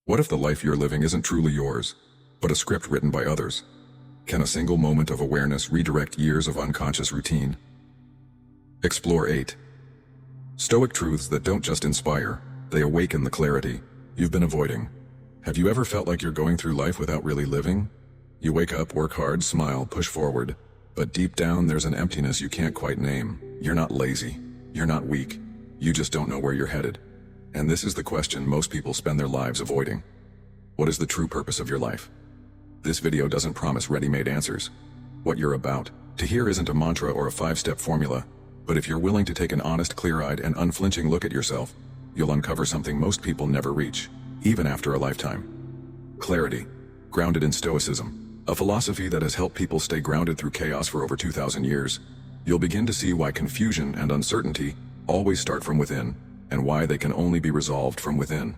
What if the life you're living isn't truly yours, but a script written by others? Can a single moment of awareness redirect years of unconscious routine? Explore 8. Stoic truths that don't just inspire, they awaken the clarity you've been avoiding. Have you ever felt like you're going through life without really living? You wake up, work hard, smile, push forward, but deep down there's an emptiness you can't quite name. You're not lazy. You're not weak. You just don't know where you're headed. And this is the question most people spend their lives avoiding. What is the true purpose of your life? This video doesn't promise ready-made answers. What you're about to hear isn't a mantra or a 5-step formula, but if you're willing to take an honest, clear-eyed, and unflinching look at yourself, you'll uncover something most people never reach, even after a lifetime. Clarity, grounded in Stoicism, a philosophy that has helped people stay grounded through chaos for over 2,000 years. You'll begin to see why confusion and uncertainty always start from within, and why they can only be resolved from within.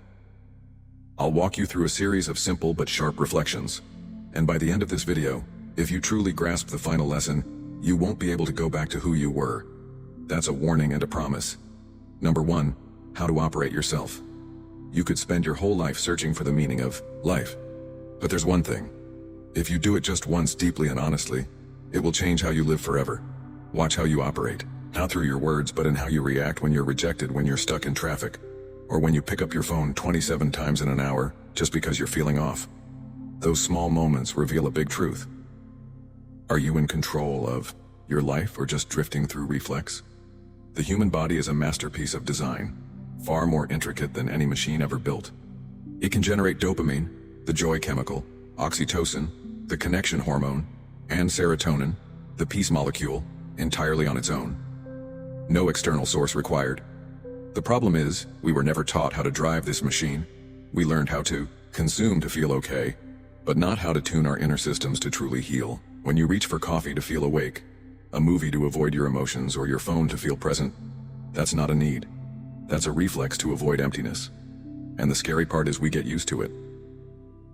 I'll walk you through a series of simple but sharp reflections, and by the end of this video, if you truly grasp the final lesson, you won't be able to go back to who you were. That's a warning and a promise. Number 1, how to operate yourself. You could spend your whole life searching for the meaning of life. But there's one thing. If you do it just once deeply and honestly, it will change how you live forever. Watch how you operate, not through your words but in how you react when you're rejected, when you're stuck in traffic, or when you pick up your phone 27 times in an hour just because you're feeling off. Those small moments reveal a big truth. Are you in control of your life or just drifting through reflex? The human body is a masterpiece of design, far more intricate than any machine ever built. It can generate dopamine, the joy chemical, oxytocin, the connection hormone, and serotonin, the peace molecule, entirely on its own. No external source required. The problem is, we were never taught how to drive this machine. We learned how to consume to feel okay, but not how to tune our inner systems to truly heal. When you reach for coffee to feel awake, a movie to avoid your emotions, or your phone to feel present, that's not a need. That's a reflex to avoid emptiness. And the scary part is we get used to it.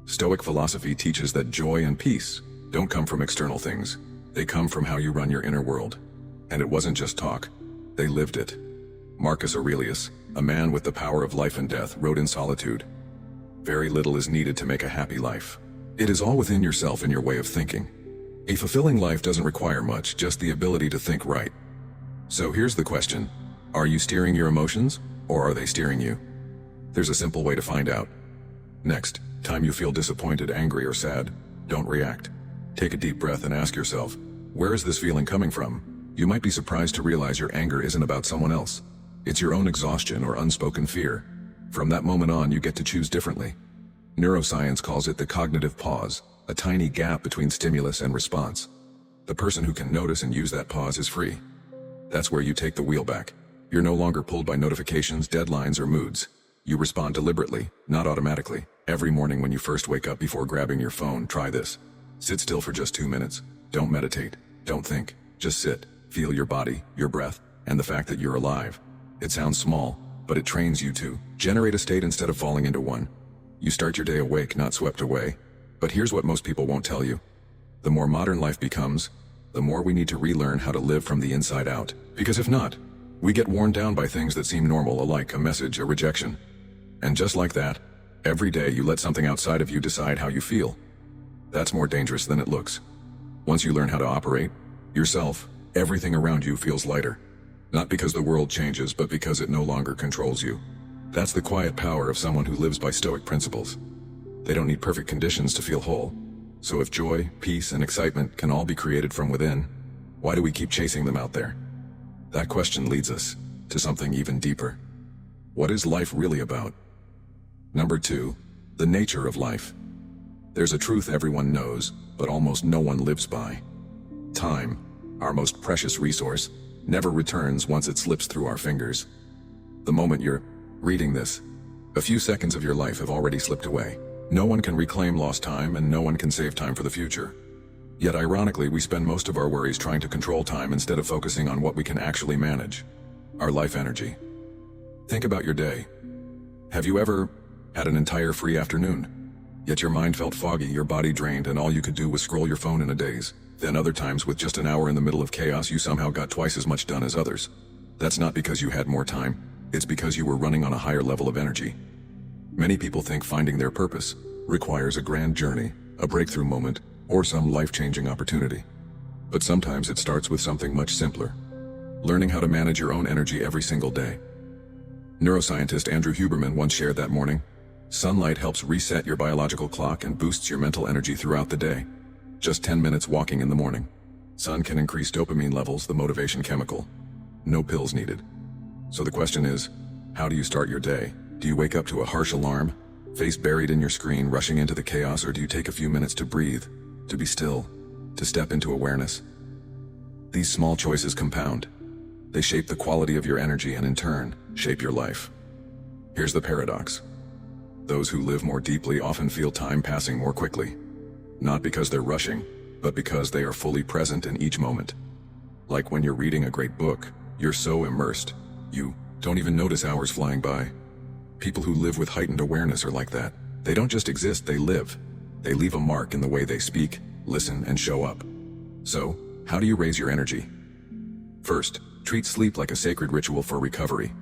Stoic philosophy teaches that joy and peace don't come from external things. They come from how you run your inner world. And it wasn't just talk. They lived it. Marcus Aurelius, a man with the power of life and death, wrote in Solitude, "Very little is needed to make a happy life. It is all within yourself and your way of thinking." A fulfilling life doesn't require much, just the ability to think right. So here's the question. Are you steering your emotions, or are they steering you? There's a simple way to find out. Next time you feel disappointed, angry, or sad, don't react. Take a deep breath and ask yourself, where is this feeling coming from? You might be surprised to realize your anger isn't about someone else. It's your own exhaustion or unspoken fear. From that moment on, you get to choose differently. Neuroscience calls it the cognitive pause, a tiny gap between stimulus and response. The person who can notice and use that pause is free. That's where you take the wheel back. You're no longer pulled by notifications, deadlines, or moods. You respond deliberately, not automatically. Every morning when you first wake up, before grabbing your phone, try this. Sit still for just 2 minutes. Don't meditate. Don't think. Just sit. Feel your body, your breath, and the fact that you're alive. It sounds small, but it trains you to generate a state instead of falling into one. You start your day awake, not swept away. But here's what most people won't tell you. The more modern life becomes, the more we need to relearn how to live from the inside out. Because if not, we get worn down by things that seem normal, like a message, a rejection. And just like that, every day you let something outside of you decide how you feel. That's more dangerous than it looks. Once you learn how to operate yourself, everything around you feels lighter. Not because the world changes, but because it no longer controls you. That's the quiet power of someone who lives by Stoic principles. They don't need perfect conditions to feel whole. So if joy, peace, and excitement can all be created from within, why do we keep chasing them out there? That question leads us to something even deeper. What is life really about? Number 2, the nature of life. There's a truth everyone knows, but almost no one lives by. Time, our most precious resource, never returns once it slips through our fingers. The moment you're reading this, a few seconds of your life have already slipped away. No one can reclaim lost time, and no one can save time for the future. Yet ironically, we spend most of our worries trying to control time instead of focusing on what we can actually manage: our life energy. Think about your day. Have you ever had an entire free afternoon, yet your mind felt foggy, your body drained, and all you could do was scroll your phone in a daze? Then other times, with just an hour in the middle of chaos, you somehow got twice as much done as others. That's not because you had more time, it's because you were running on a higher level of energy. Many people think finding their purpose requires a grand journey, a breakthrough moment, or some life-changing opportunity. But sometimes it starts with something much simpler: learning how to manage your own energy every single day. Neuroscientist Andrew Huberman once shared that morning, sunlight helps reset your biological clock and boosts your mental energy throughout the day. Just 10 minutes walking in the morning. Sun can increase dopamine levels, the motivation chemical. No pills needed. So the question is, how do you start your day? Do you wake up to a harsh alarm, face buried in your screen, rushing into the chaos, or do you take a few minutes to breathe, to be still, to step into awareness? These small choices compound. They shape the quality of your energy and in turn, shape your life. Here's the paradox. Those who live more deeply often feel time passing more quickly. Not because they're rushing, but because they are fully present in each moment. Like when you're reading a great book, you're so immersed, you don't even notice hours flying by. People who live with heightened awareness are like that. They don't just exist, they live. They leave a mark in the way they speak, listen, and show up. So, how do you raise your energy? First, treat sleep like a sacred ritual for recovery.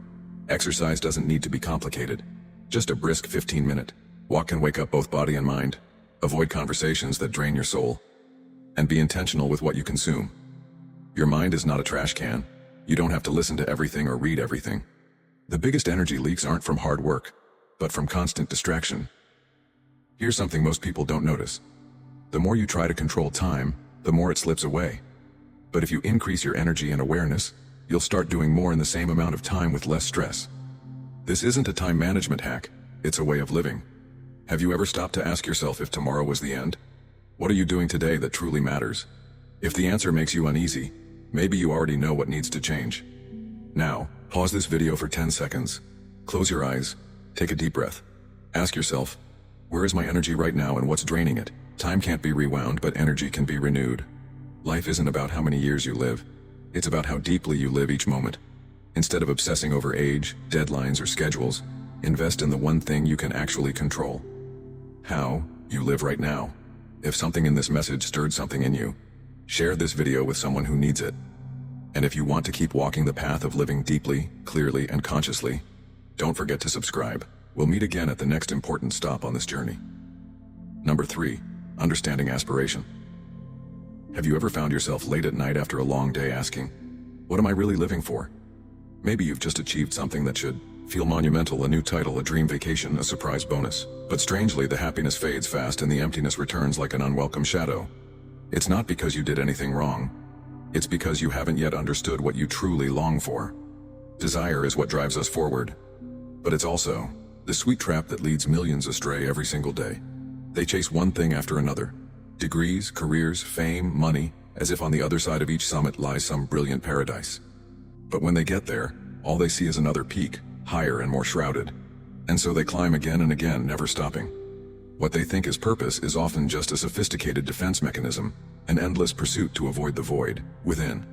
Exercise doesn't need to be complicated. Just a brisk 15-minute walk can wake up both body and mind. Avoid conversations that drain your soul. And be intentional with what you consume. Your mind is not a trash can. You don't have to listen to everything or read everything. The biggest energy leaks aren't from hard work, but from constant distraction. Here's something most people don't notice. The more you try to control time, the more it slips away. But if you increase your energy and awareness, you'll start doing more in the same amount of time with less stress. This isn't a time management hack, it's a way of living. Have you ever stopped to ask yourself if tomorrow was the end? What are you doing today that truly matters? If the answer makes you uneasy, maybe you already know what needs to change. Now, pause this video for 10 seconds. Close your eyes, take a deep breath. Ask yourself, where is my energy right now and what's draining it? Time can't be rewound, but energy can be renewed. Life isn't about how many years you live. It's about how deeply you live each moment. Instead of obsessing over age, deadlines, or schedules, invest in the one thing you can actually control. How you live right now. If something in this message stirred something in you, share this video with someone who needs it. And if you want to keep walking the path of living deeply, clearly, and consciously, don't forget to subscribe. We'll meet again at the next important stop on this journey. Number 3, understanding aspiration. Have you ever found yourself late at night after a long day asking, what am I really living for? Maybe you've just achieved something that should feel monumental, a new title, a dream vacation, a surprise bonus. But strangely, the happiness fades fast and the emptiness returns like an unwelcome shadow. It's not because you did anything wrong. It's because you haven't yet understood what you truly long for. Desire is what drives us forward. But it's also the sweet trap that leads millions astray every single day. They chase one thing after another. Degrees, careers, fame, money, as if on the other side of each summit lies some brilliant paradise. But when they get there, all they see is another peak, higher and more shrouded. And so they climb again and again, never stopping. What they think is purpose is often just a sophisticated defense mechanism, an endless pursuit to avoid the void within.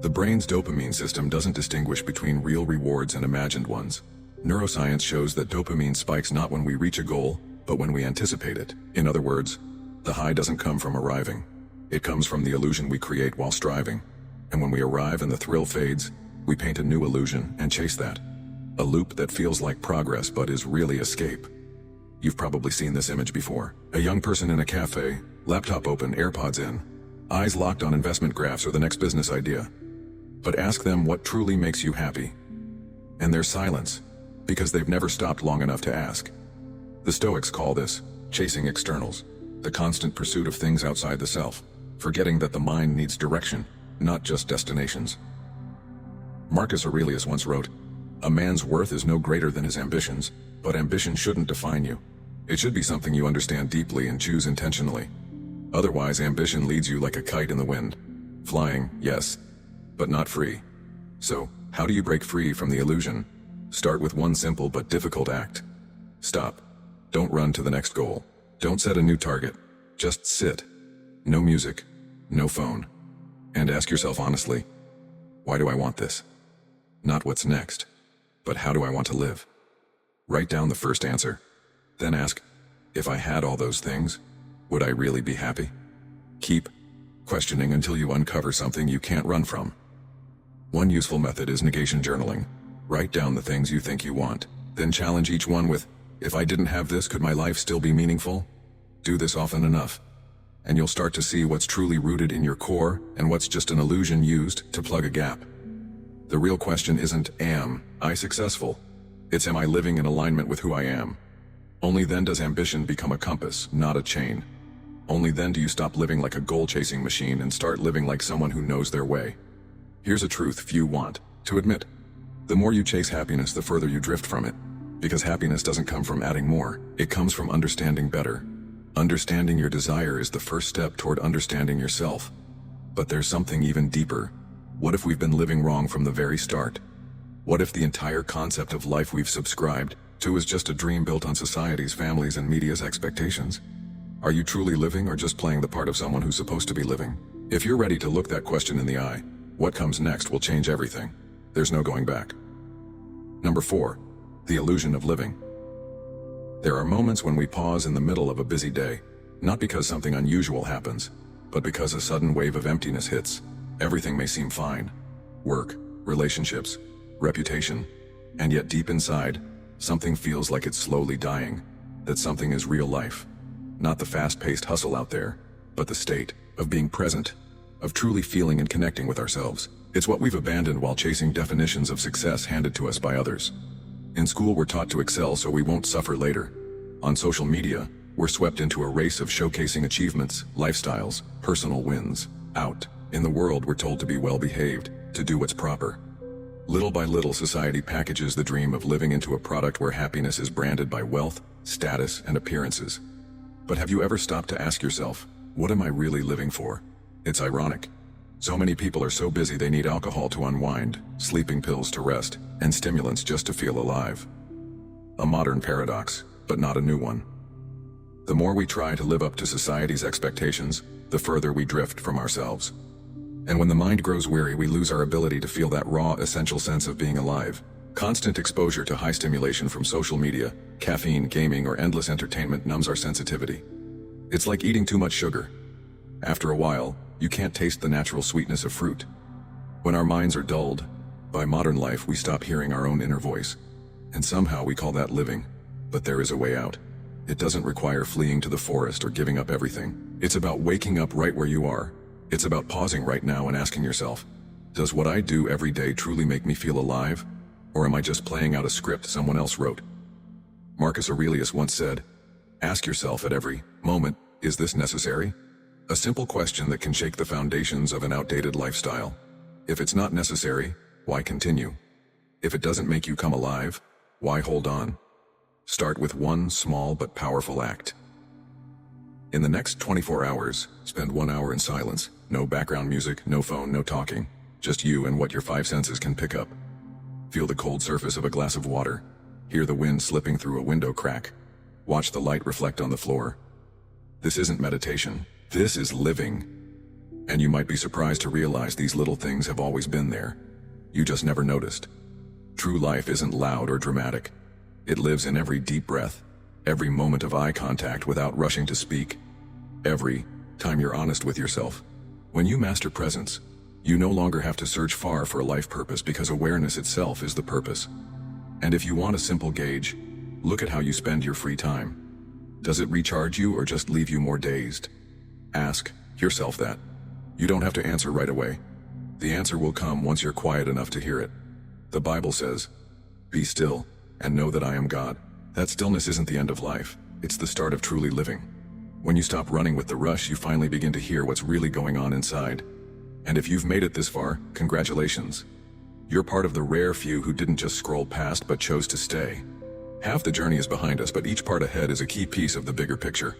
The brain's dopamine system doesn't distinguish between real rewards and imagined ones. Neuroscience shows that dopamine spikes not when we reach a goal, but when we anticipate it. In other words, the high doesn't come from arriving. It comes from the illusion we create while striving. And when we arrive and the thrill fades, we paint a new illusion and chase that. A loop that feels like progress but is really escape. You've probably seen this image before. A young person in a cafe, laptop open, AirPods in, eyes locked on investment graphs or the next business idea. But ask them what truly makes you happy. And there's silence, because they've never stopped long enough to ask. The Stoics call this chasing externals, the constant pursuit of things outside the self, forgetting that the mind needs direction, not just destinations. Marcus Aurelius once wrote, "A man's worth is no greater than his ambitions, but ambition shouldn't define you. It should be something you understand deeply and choose intentionally. Otherwise, ambition leads you like a kite in the wind. Flying, yes, but not free." So, how do you break free from the illusion? Start with one simple but difficult act. Stop. Don't run to the next goal. Don't set a new target. Just sit. No music. No phone. And ask yourself honestly, why do I want this? Not what's next, but how do I want to live? Write down the first answer. Then ask, if I had all those things, would I really be happy? Keep questioning until you uncover something you can't run from. One useful method is negation journaling. Write down the things you think you want, then challenge each one with, If I didn't have this, could my life still be meaningful? Do this often enough, and you'll start to see what's truly rooted in your core and what's just an illusion used to plug a gap. The real question isn't, am I successful? It's, am I living in alignment with who I am? Only then does ambition become a compass, not a chain. Only then do you stop living like a goal-chasing machine and start living like someone who knows their way. Here's a truth few want to admit. The more you chase happiness, the further you drift from it. Because happiness doesn't come from adding more, it comes from understanding better. Understanding your desire is the first step toward understanding yourself. But there's something even deeper. What if we've been living wrong from the very start? What if the entire concept of life we've subscribed to is just a dream built on society's, family's, and media's expectations? Are you truly living or just playing the part of someone who's supposed to be living? If you're ready to look that question in the eye, what comes next will change everything. There's no going back. Number 4. The illusion of living. There are moments when we pause in the middle of a busy day, not because something unusual happens, but because a sudden wave of emptiness hits. Everything may seem fine. Work, relationships, reputation, and yet deep inside, something feels like it's slowly dying, that something is real life. Not the fast-paced hustle out there, but the state of being present, of truly feeling and connecting with ourselves. It's what we've abandoned while chasing definitions of success handed to us by others. In school, we're taught to excel so we won't suffer later. On social media, we're swept into a race of showcasing achievements, lifestyles, personal wins. Out in the world, we're told to be well-behaved, to do what's proper. Little by little, society packages the dream of living into a product where happiness is branded by wealth, status, and appearances. But have you ever stopped to ask yourself, what am I really living for? It's ironic. So many people are so busy they need alcohol to unwind, sleeping pills to rest, and stimulants just to feel alive. A modern paradox, but not a new one. The more we try to live up to society's expectations, the further we drift from ourselves. And when the mind grows weary, we lose our ability to feel that raw, essential sense of being alive. Constant exposure to high stimulation from social media, caffeine, gaming, or endless entertainment numbs our sensitivity. It's like eating too much sugar. After a while, you can't taste the natural sweetness of fruit. When our minds are dulled by modern life, we stop hearing our own inner voice. And somehow we call that living. But there is a way out. It doesn't require fleeing to the forest or giving up everything. It's about waking up right where you are. It's about pausing right now and asking yourself, does what I do every day truly make me feel alive? Or am I just playing out a script someone else wrote? Marcus Aurelius once said, ask yourself at every moment, is this necessary? A simple question that can shake the foundations of an outdated lifestyle. If it's not necessary, why continue? If it doesn't make you come alive, why hold on? Start with one small but powerful act. In the next 24 hours, spend 1 hour in silence. No background music, no phone, no talking. Just you and what your 5 senses can pick up. Feel the cold surface of a glass of water. Hear the wind slipping through a window crack. Watch the light reflect on the floor. This isn't meditation. This is living. And you might be surprised to realize these little things have always been there. You just never noticed. True life isn't loud or dramatic. It lives in every deep breath, every moment of eye contact without rushing to speak, every time you're honest with yourself. When you master presence, you no longer have to search far for a life purpose because awareness itself is the purpose. And if you want a simple gauge, look at how you spend your free time. Does it recharge you or just leave you more dazed? Ask yourself that. You don't have to answer right away. The answer will come once you're quiet enough to hear it. The Bible says, be still and know that I am God. That stillness isn't the end of life. It's the start of truly living. When you stop running with the rush, you finally begin to hear what's really going on inside. And if you've made it this far, congratulations. You're part of the rare few who didn't just scroll past but chose to stay. Half the journey is behind us, but each part ahead is a key piece of the bigger picture.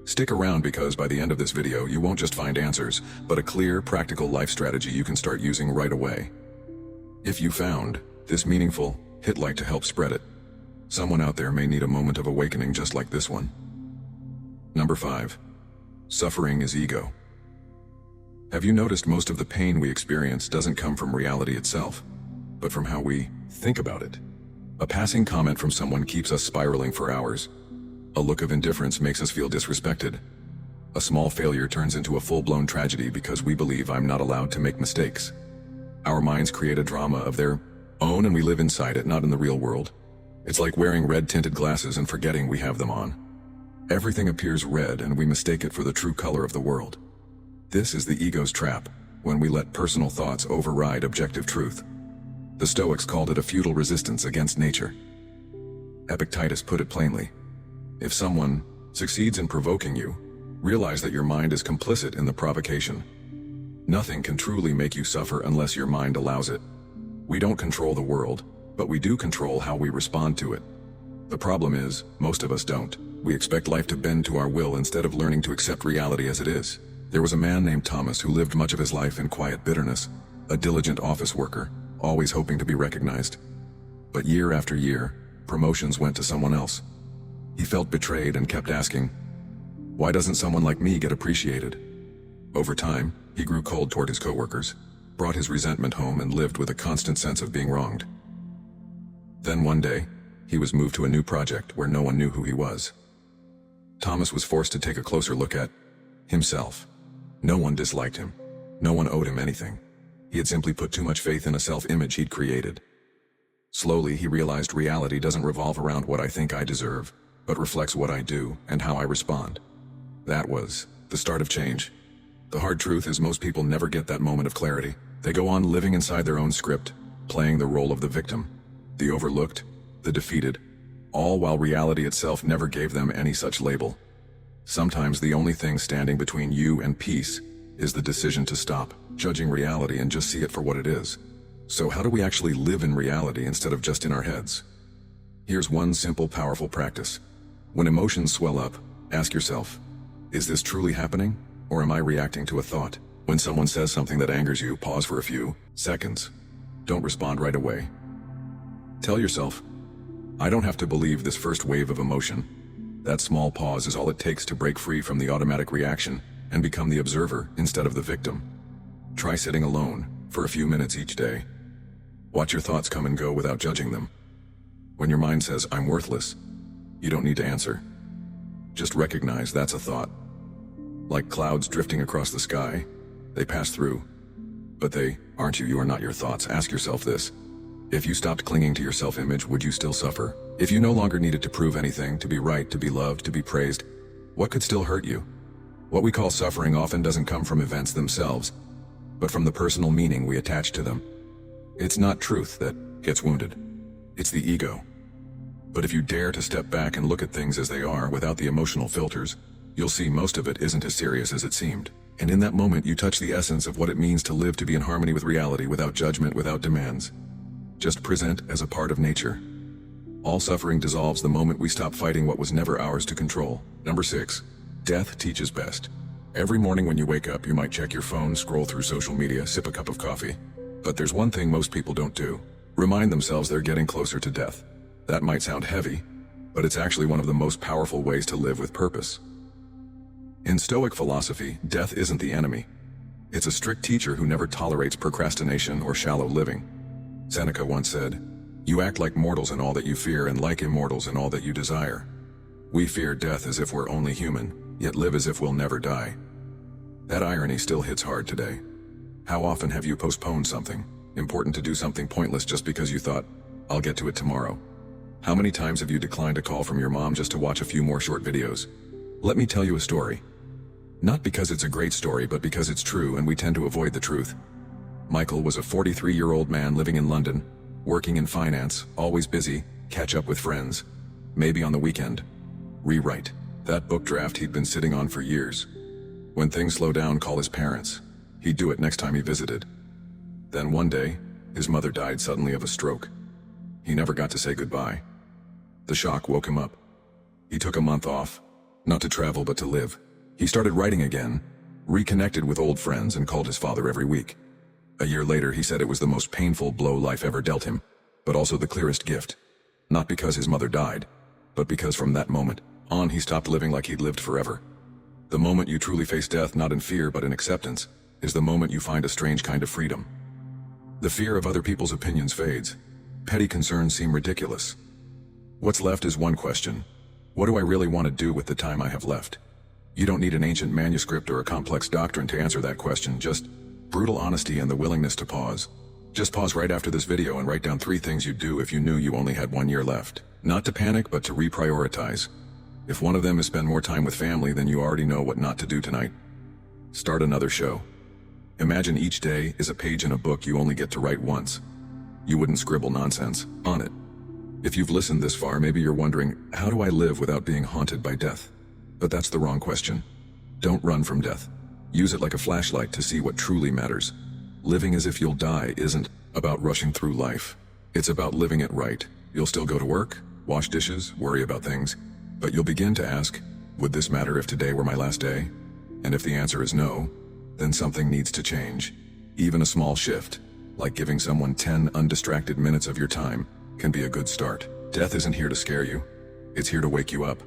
Stick around because by the end of this video, you won't just find answers, but a clear, practical life strategy you can start using right away. If you found this meaningful, hit like to help spread it. Someone out there may need a moment of awakening just like this one. Number 5. Suffering is ego. Have you noticed most of the pain we experience doesn't come from reality itself, but from how we think about it? A passing comment from someone keeps us spiraling for hours. A look of indifference makes us feel disrespected. A small failure turns into a full-blown tragedy because we believe I'm not allowed to make mistakes. Our minds create a drama of their own and we live inside it, not in the real world. It's like wearing red-tinted glasses and forgetting we have them on. Everything appears red and we mistake it for the true color of the world. This is the ego's trap, when we let personal thoughts override objective truth. The Stoics called it a futile resistance against nature. Epictetus put it plainly. If someone succeeds in provoking you, realize that your mind is complicit in the provocation. Nothing can truly make you suffer unless your mind allows it. We don't control the world, but we do control how we respond to it. The problem is, most of us don't. We expect life to bend to our will instead of learning to accept reality as it is. There was a man named Thomas who lived much of his life in quiet bitterness, a diligent office worker, always hoping to be recognized. But year after year, promotions went to someone else. He felt betrayed and kept asking, "Why doesn't someone like me get appreciated?" Over time, he grew cold toward his coworkers, brought his resentment home and lived with a constant sense of being wronged. Then one day, he was moved to a new project where no one knew who he was. Thomas was forced to take a closer look at himself. No one disliked him. No one owed him anything. He had simply put too much faith in a self-image he'd created. Slowly, he realized reality doesn't revolve around what I think I deserve, but reflects what I do and how I respond. That was the start of change. The hard truth is most people never get that moment of clarity. They go on living inside their own script, playing the role of the victim, the overlooked, the defeated, all while reality itself never gave them any such label. Sometimes the only thing standing between you and peace is the decision to stop judging reality and just see it for what it is. So how do we actually live in reality instead of just in our heads? Here's one simple, powerful practice. When emotions swell up, ask yourself, is this truly happening, or am I reacting to a thought? When someone says something that angers you, pause for a few seconds. Don't respond right away. Tell yourself, I don't have to believe this first wave of emotion. That small pause is all it takes to break free from the automatic reaction and become the observer instead of the victim. Try sitting alone for a few minutes each day. Watch your thoughts come and go without judging them. When your mind says, I'm worthless, you don't need to answer. Just recognize that's a thought. Like clouds drifting across the sky, they pass through. But they aren't you. You are not your thoughts. Ask yourself this. If you stopped clinging to your self-image, would you still suffer? If you no longer needed to prove anything, to be right, to be loved, to be praised, what could still hurt you? What we call suffering often doesn't come from events themselves, but from the personal meaning we attach to them. It's not truth that gets wounded. It's the ego. But if you dare to step back and look at things as they are without the emotional filters, you'll see most of it isn't as serious as it seemed. And in that moment, you touch the essence of what it means to live, to be in harmony with reality, without judgment, without demands. Just present as a part of nature. All suffering dissolves the moment we stop fighting what was never ours to control. Number 6. Death teaches best. Every morning when you wake up, you might check your phone, scroll through social media, sip a cup of coffee. But there's one thing most people don't do. Remind themselves they're getting closer to death. That might sound heavy, but it's actually one of the most powerful ways to live with purpose. In Stoic philosophy, death isn't the enemy. It's a strict teacher who never tolerates procrastination or shallow living. Seneca once said, "You act like mortals in all that you fear and like immortals in all that you desire." We fear death as if we're only human, yet live as if we'll never die. That irony still hits hard today. How often have you postponed something important to do something pointless just because you thought, I'll get to it tomorrow? How many times have you declined a call from your mom just to watch a few more short videos? Let me tell you a story. Not because it's a great story, but because it's true and we tend to avoid the truth. Michael was a 43-year-old man living in London, working in finance, always busy, catch up with friends, maybe on the weekend. Rewrite that book draft he'd been sitting on for years. When things slow down, call his parents. He'd do it next time he visited. Then one day, his mother died suddenly of a stroke. He never got to say goodbye. The shock woke him up. He took a month off, not to travel but to live. He started writing again, reconnected with old friends, and called his father every week. A year later, he said it was the most painful blow life ever dealt him, but also the clearest gift. Not because his mother died, but because from that moment on, he stopped living like he'd lived forever. The moment you truly face death, not in fear but in acceptance, is the moment you find a strange kind of freedom. The fear of other people's opinions fades. Petty concerns seem ridiculous. What's left is one question. What do I really want to do with the time I have left? You don't need an ancient manuscript or a complex doctrine to answer that question, just brutal honesty and the willingness to pause. Just pause right after this video and write down 3 things you'd do if you knew you only had 1 year left. Not to panic, but to reprioritize. If one of them is spend more time with family, then you already know what not to do tonight. Start another show. Imagine each day is a page in a book you only get to write once. You wouldn't scribble nonsense on it. If you've listened this far, maybe you're wondering, how do I live without being haunted by death? But that's the wrong question. Don't run from death. Use it like a flashlight to see what truly matters. Living as if you'll die isn't about rushing through life. It's about living it right. You'll still go to work, wash dishes, worry about things, but you'll begin to ask, would this matter if today were my last day? And if the answer is no, then something needs to change. Even a small shift, like giving someone 10 undistracted minutes of your time, can be a good start. Death isn't here to scare you. It's here to wake you up.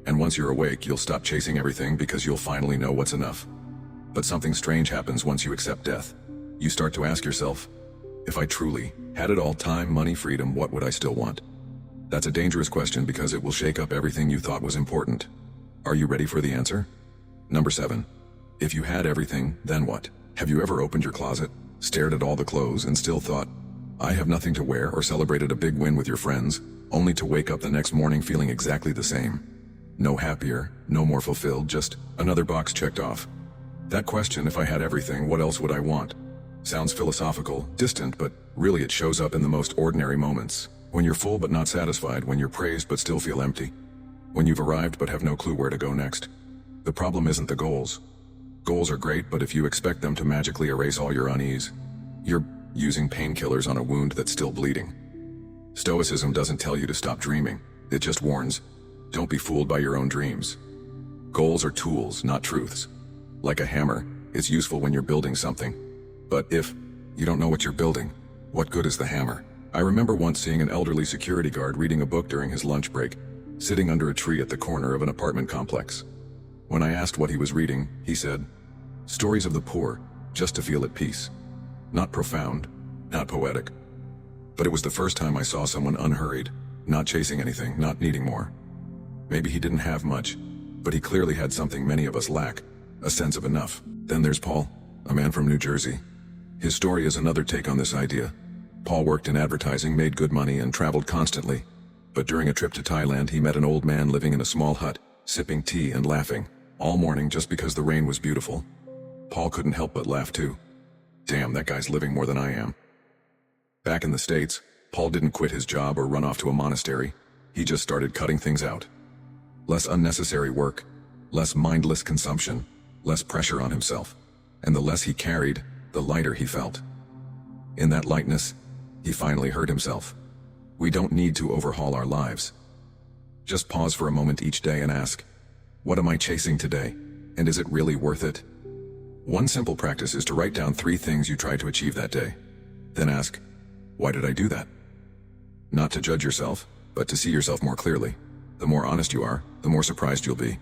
And once you're awake, you'll stop chasing everything because you'll finally know what's enough. But something strange happens once you accept death. You start to ask yourself, if I truly had it all, time, money, freedom, what would I still want? That's a dangerous question because it will shake up everything you thought was important. Are you ready for the answer? Number 7. If you had everything, then what? Have you ever opened your closet, stared at all the clothes, and still thought, I have nothing to wear, or celebrated a big win with your friends, only to wake up the next morning feeling exactly the same? No happier, no more fulfilled, just another box checked off. That question, if I had everything, what else would I want? Sounds philosophical, distant, but really it shows up in the most ordinary moments. When you're full but not satisfied, when you're praised but still feel empty. When you've arrived but have no clue where to go next. The problem isn't the goals. Goals are great, but if you expect them to magically erase all your unease, you're using painkillers on a wound that's still bleeding. Stoicism doesn't tell you to stop dreaming. It just warns, don't be fooled by your own dreams. Goals are tools, not truths. Like a hammer, it's useful when you're building something. But if you don't know what you're building, what good is the hammer? I remember once seeing an elderly security guard reading a book during his lunch break, sitting under a tree at the corner of an apartment complex. When I asked what he was reading, he said, "Stories of the poor, just to feel at peace." Not profound, not poetic. But it was the first time I saw someone unhurried, not chasing anything, not needing more. Maybe he didn't have much, but he clearly had something many of us lack, a sense of enough. Then there's Paul, a man from New Jersey. His story is another take on this idea. Paul worked in advertising, made good money, and traveled constantly. But during a trip to Thailand, he met an old man living in a small hut, sipping tea and laughing, all morning just because the rain was beautiful. Paul couldn't help but laugh too. Damn, that guy's living more than I am. Back in the States, Paul didn't quit his job or run off to a monastery. He just started cutting things out. Less unnecessary work, less mindless consumption, less pressure on himself. And the less he carried, the lighter he felt. In that lightness, he finally heard himself. We don't need to overhaul our lives. Just pause for a moment each day and ask, what am I chasing today? And is it really worth it? One simple practice is to write down 3 things you tried to achieve that day. Then ask, why did I do that? Not to judge yourself, but to see yourself more clearly. The more honest you are, the more surprised you'll be.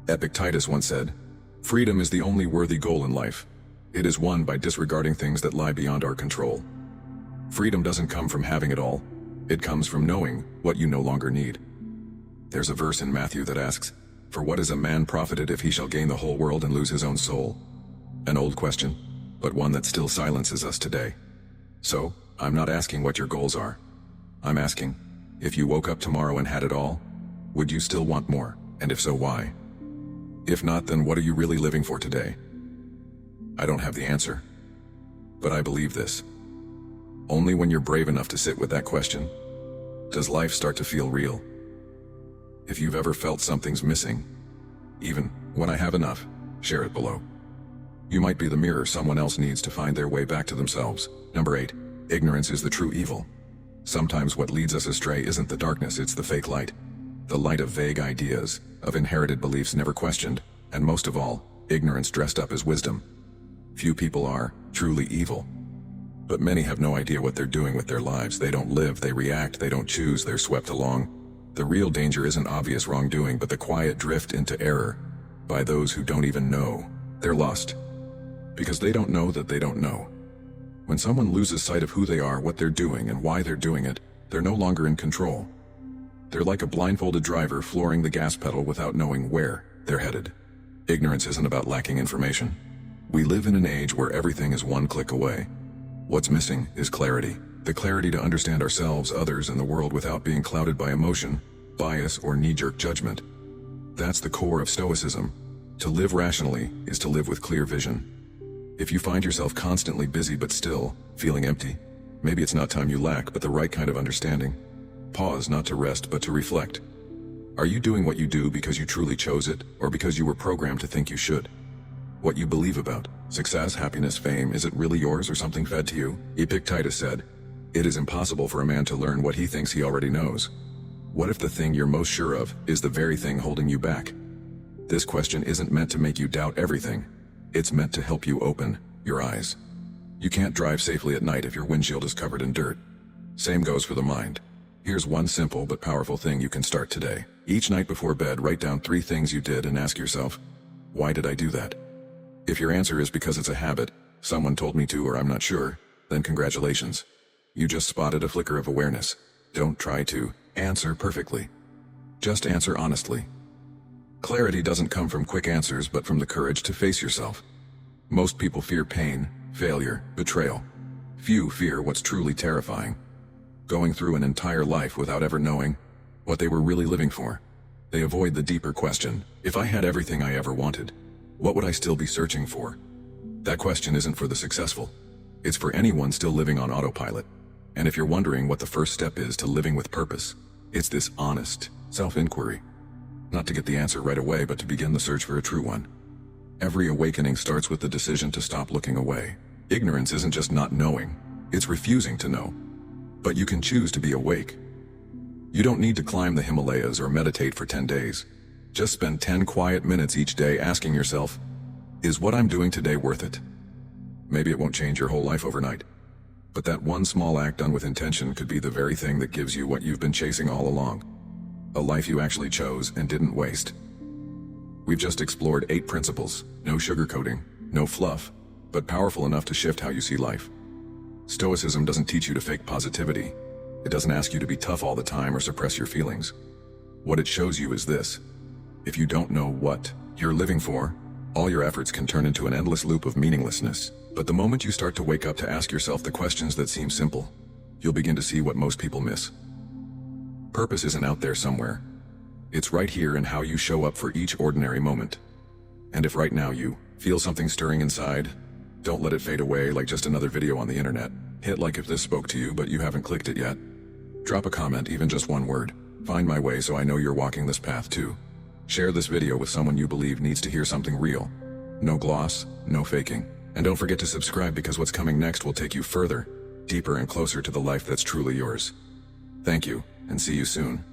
Epictetus once said, freedom is the only worthy goal in life. It is won by disregarding things that lie beyond our control. Freedom doesn't come from having it all. It comes from knowing what you no longer need. There's a verse in Matthew that asks, for what is a man profited if he shall gain the whole world and lose his own soul? An old question, but one that still silences us today. So, I'm not asking what your goals are. I'm asking, if you woke up tomorrow and had it all, would you still want more? And if so, why? If not, then what are you really living for today? I don't have the answer, but I believe this. Only when you're brave enough to sit with that question, does life start to feel real. If you've ever felt something's missing, even when I have enough, share it below. You might be the mirror someone else needs to find their way back to themselves. Number 8, ignorance is the true evil. Sometimes what leads us astray isn't the darkness, it's the fake light. The light of vague ideas, of inherited beliefs never questioned, and most of all, ignorance dressed up as wisdom. Few people are truly evil, but many have no idea what they're doing with their lives. They don't live, they react, they don't choose, they're swept along. The real danger isn't obvious wrongdoing, but the quiet drift into error by those who don't even know they're lost, because they don't know that they don't know. When someone loses sight of who they are, what they're doing, and why they're doing it, they're no longer in control. They're like a blindfolded driver flooring the gas pedal without knowing where they're headed. Ignorance isn't about lacking information. We live in an age where everything is one click away. What's missing is clarity. The clarity to understand ourselves, others, and the world without being clouded by emotion, bias, or knee-jerk judgment. That's the core of Stoicism. To live rationally is to live with clear vision. If you find yourself constantly busy but still feeling empty, maybe it's not time you lack, but the right kind of understanding. Pause not to rest but to reflect. Are you doing what you do because you truly chose it, or because you were programmed to think you should? What you believe about success, happiness, fame, is it really yours or something fed to you? Epictetus said, "It is impossible for a man to learn what he thinks he already knows." What if the thing you're most sure of is the very thing holding you back? This question isn't meant to make you doubt everything. It's meant to help you open your eyes. You can't drive safely at night if your windshield is covered in dirt. Same goes for the mind. Here's one simple but powerful thing you can start today. Each night before bed, write down 3 things you did and ask yourself, why did I do that? If your answer is because it's a habit, someone told me to, or I'm not sure, then congratulations. You just spotted a flicker of awareness. Don't try to answer perfectly. Just answer honestly. Clarity doesn't come from quick answers but from the courage to face yourself. Most people fear pain, failure, betrayal. Few fear what's truly terrifying. Going through an entire life without ever knowing what they were really living for. They avoid the deeper question, if I had everything I ever wanted, what would I still be searching for? That question isn't for the successful. It's for anyone still living on autopilot. And if you're wondering what the first step is to living with purpose, it's this honest self-inquiry. Not to get the answer right away, but to begin the search for a true one. Every awakening starts with the decision to stop looking away. Ignorance isn't just not knowing, it's refusing to know. But you can choose to be awake. You don't need to climb the Himalayas or meditate for 10 days. Just spend 10 quiet minutes each day asking yourself, is what I'm doing today worth it? Maybe it won't change your whole life overnight, but that one small act done with intention could be the very thing that gives you what you've been chasing all along. A life you actually chose and didn't waste. We've just explored 8 principles, no sugarcoating, no fluff, but powerful enough to shift how you see life. Stoicism doesn't teach you to fake positivity. It doesn't ask you to be tough all the time or suppress your feelings. What it shows you is this: if you don't know what you're living for, all your efforts can turn into an endless loop of meaninglessness. But the moment you start to wake up to ask yourself the questions that seem simple, you'll begin to see what most people miss. Purpose isn't out there somewhere. It's right here in how you show up for each ordinary moment. And if right now you feel something stirring inside, don't let it fade away like just another video on the internet. Hit like if this spoke to you but you haven't clicked it yet. Drop a comment, even just one word. Find my way so I know you're walking this path too. Share this video with someone you believe needs to hear something real. No gloss, no faking. And don't forget to subscribe, because what's coming next will take you further, deeper and closer to the life that's truly yours. Thank you, and see you soon.